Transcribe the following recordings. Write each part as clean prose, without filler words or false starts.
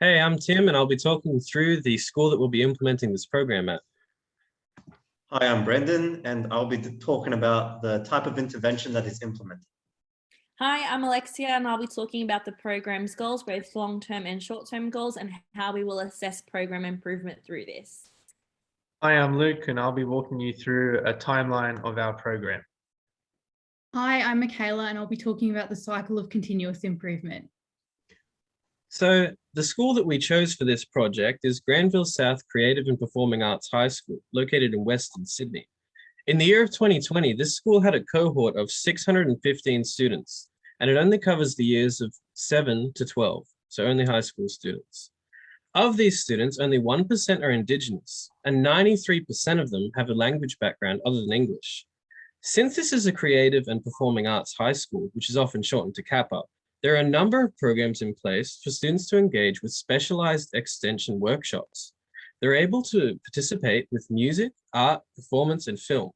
Hey, I'm Tim, and I'll be talking through the school that we'll be implementing this program at. Hi, I'm Brendan, and I'll be talking about the type of intervention that is implemented. Hi, I'm Alexia, and I'll be talking about the program's goals, both long-term and short-term goals, and how we will assess program improvement through this. Hi, I'm Luke, and I'll be walking you through a timeline of our program. Hi, I'm Michaela, and I'll be talking about the cycle of continuous improvement. So, the school that we chose for this project is Granville South Creative and Performing Arts High School, located in Western Sydney. In the year of 2020, this school had a cohort of 615 students, and it only covers the years of 7 to 12, so only high school students. Of these students, only 1% are Indigenous, and 93% of them have a language background other than English. Since this is a creative and performing arts high school, which is often shortened to CAPA, there are a number of programs in place for students to engage with specialized extension workshops. They're able to participate with music, art, performance, and film.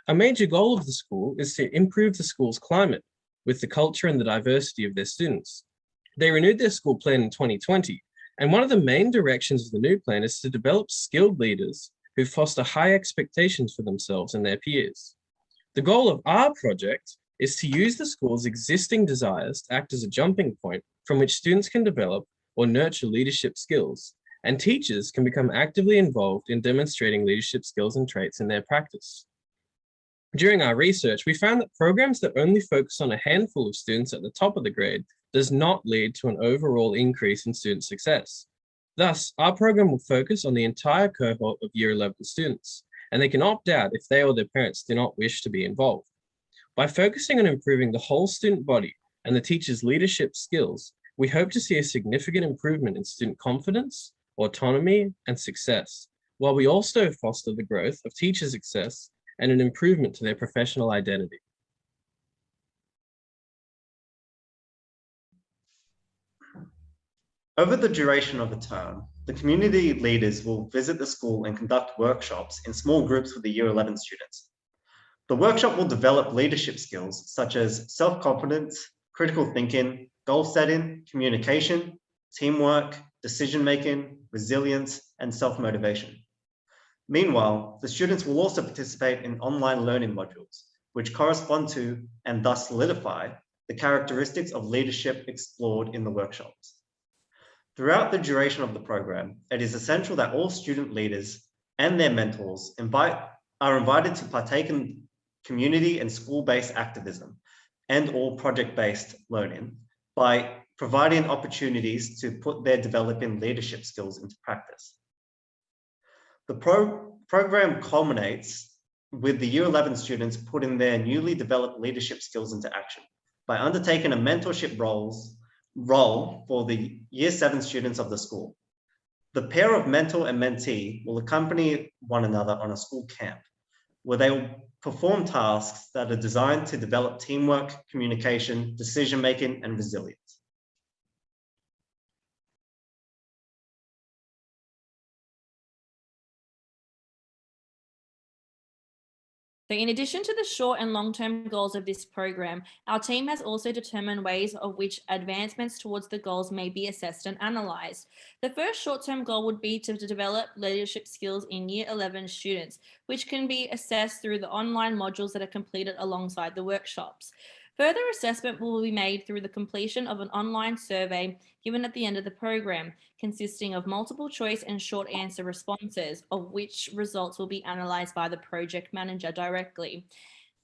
A major goal of the school is to improve the school's climate with the culture and the diversity of their students. They renewed their school plan in 2020, and one of the main directions of the new plan is to develop skilled leaders who foster high expectations for themselves and their peers. The goal of our project is to use the school's existing desires to act as a jumping point from which students can develop or nurture leadership skills, and teachers can become actively involved in demonstrating leadership skills and traits in their practice. During our research, we found that programs that only focus on a handful of students at the top of the grade does not lead to an overall increase in student success. Thus, our program will focus on the entire cohort of Year 11 students, and they can opt out if they or their parents do not wish to be involved. By focusing on improving the whole student body and the teacher's leadership skills, we hope to see a significant improvement in student confidence, autonomy, and success, while we also foster the growth of teacher success and an improvement to their professional identity. Over the duration of the term, the community leaders will visit the school and conduct workshops in small groups with the Year 11 students. The workshop will develop leadership skills such as self-confidence, critical thinking, goal setting, communication, teamwork, decision-making, resilience, and self-motivation. Meanwhile, the students will also participate in online learning modules, which correspond to and thus solidify the characteristics of leadership explored in the workshops. Throughout the duration of the program, it is essential that all student leaders and their mentors are invited to partake in community and school-based activism and or project-based learning by providing opportunities to put their developing leadership skills into practice. The program culminates with the Year 11 students putting their newly developed leadership skills into action by undertaking a mentorship role for the Year 7 students of the school. The pair of mentor and mentee will accompany one another on a school camp, where they will perform tasks that are designed to develop teamwork, communication, decision-making, and resilience. So in addition to the short and long-term goals of this program, our team has also determined ways of which advancements towards the goals may be assessed and analysed. The first short-term goal would be to develop leadership skills in Year 11 students, which can be assessed through the online modules that are completed alongside the workshops. Further assessment will be made through the completion of an online survey given at the end of the program, consisting of multiple choice and short answer responses, of which results will be analysed by the project manager directly.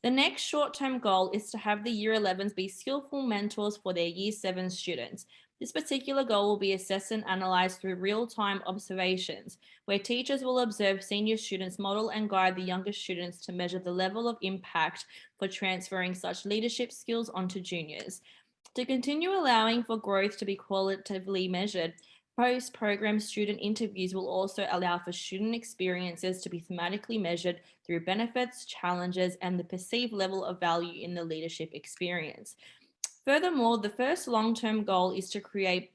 The next short-term goal is to have the Year 11s be skillful mentors for their Year 7 students. This particular goal will be assessed and analysed through real-time observations, where teachers will observe senior students model and guide the younger students to measure the level of impact for transferring such leadership skills onto juniors. To continue allowing for growth to be qualitatively measured, post-program student interviews will also allow for student experiences to be thematically measured through benefits, challenges, and the perceived level of value in the leadership experience. Furthermore, the first long-term goal is to create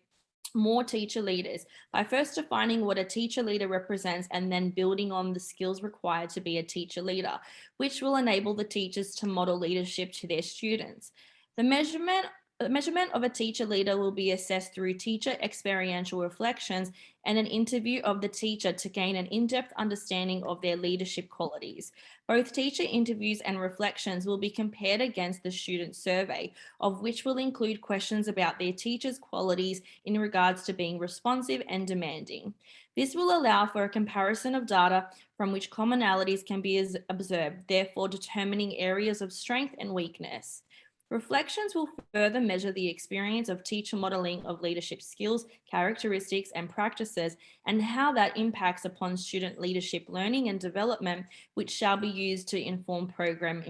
more teacher leaders by first defining what a teacher leader represents and then building on the skills required to be a teacher leader, which will enable the teachers to model leadership to their students. The measurement The measurement of a teacher leader will be assessed through teacher experiential reflections and an interview of the teacher to gain an in-depth understanding of their leadership qualities. Both teacher interviews and reflections will be compared against the student survey, of which will include questions about their teachers' qualities in regards to being responsive and demanding. This will allow for a comparison of data from which commonalities can be observed, therefore determining areas of strength and weakness. Reflections will further measure the experience of teacher modeling of leadership skills, characteristics, and practices, and how that impacts upon student leadership learning and development, which shall be used to inform program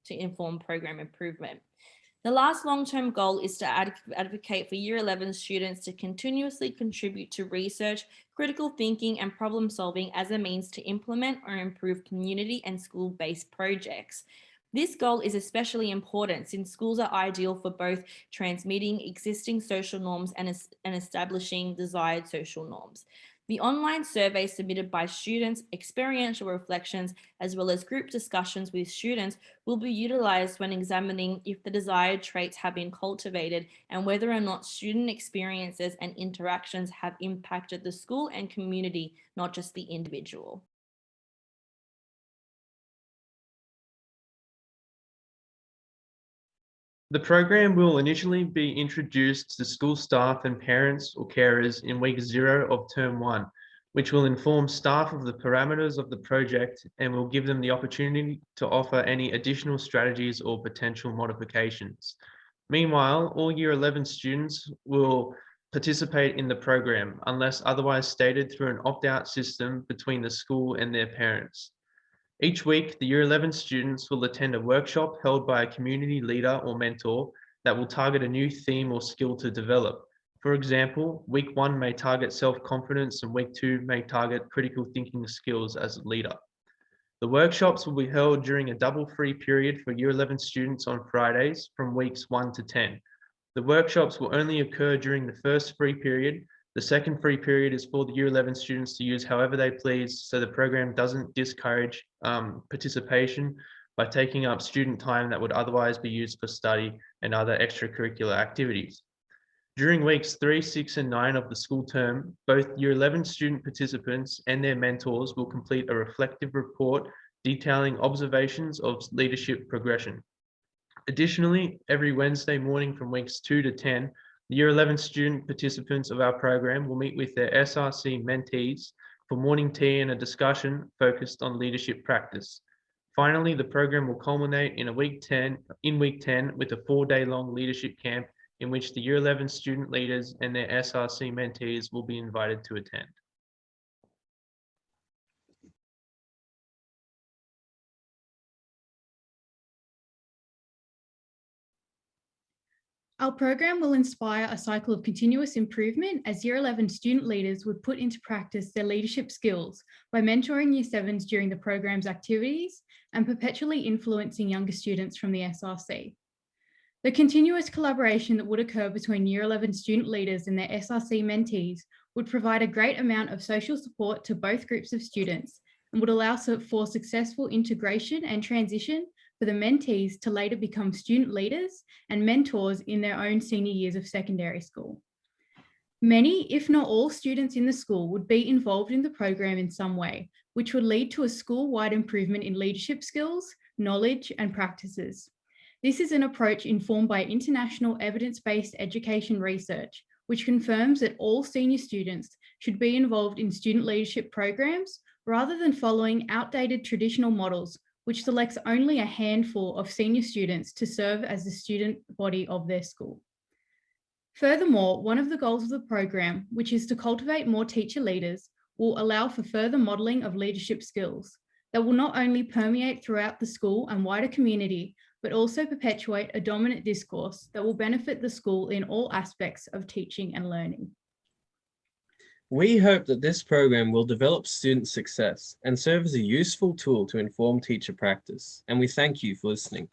improvement. The last long-term goal is to advocate for Year 11 students to continuously contribute to research, critical thinking, and problem solving as a means to implement or improve community and school-based projects. This goal is especially important since schools are ideal for both transmitting existing social norms and establishing desired social norms. The online survey submitted by students, experiential reflections, as well as group discussions with students will be utilized when examining if the desired traits have been cultivated and whether or not student experiences and interactions have impacted the school and community, not just the individual. The program will initially be introduced to school staff and parents or carers in week 0 of term 1, which will inform staff of the parameters of the project and will give them the opportunity to offer any additional strategies or potential modifications. Meanwhile, all Year 11 students will participate in the program unless otherwise stated through an opt-out system between the school and their parents. Each week, the Year 11 students will attend a workshop held by a community leader or mentor that will target a new theme or skill to develop. For example, week 1 may target self-confidence and week 2 may target critical thinking skills as a leader. The workshops will be held during a double free period for Year 11 students on Fridays from weeks 1 to 10. The workshops will only occur during the first free period. The second free period is for the Year 11 students to use however they please, so the program doesn't discourage participation by taking up student time that would otherwise be used for study and other extracurricular activities. During weeks 3, 6, and 9 of the school term, both Year 11 student participants and their mentors will complete a reflective report detailing observations of leadership progression. Additionally, every Wednesday morning from weeks 2 to 10, the Year 11 student participants of our program will meet with their SRC mentees for morning tea and a discussion focused on leadership practice. Finally, the program will culminate in week 10 with a 4-day-long leadership camp in which the Year 11 student leaders and their SRC mentees will be invited to attend. Our program will inspire a cycle of continuous improvement as Year 11 student leaders would put into practice their leadership skills by mentoring Year 7s during the program's activities and perpetually influencing younger students from the SRC. The continuous collaboration that would occur between Year 11 student leaders and their SRC mentees would provide a great amount of social support to both groups of students and would allow for successful integration and transition for the mentees to later become student leaders and mentors in their own senior years of secondary school. Many, if not all, students in the school would be involved in the program in some way, which would lead to a school-wide improvement in leadership skills, knowledge, and practices. This is an approach informed by international evidence-based education research, which confirms that all senior students should be involved in student leadership programs rather than following outdated traditional models, which selects only a handful of senior students to serve as the student body of their school. Furthermore, one of the goals of the program, which is to cultivate more teacher leaders, will allow for further modelling of leadership skills that will not only permeate throughout the school and wider community, but also perpetuate a dominant discourse that will benefit the school in all aspects of teaching and learning. We hope that this program will develop student success and serve as a useful tool to inform teacher practice, and we thank you for listening.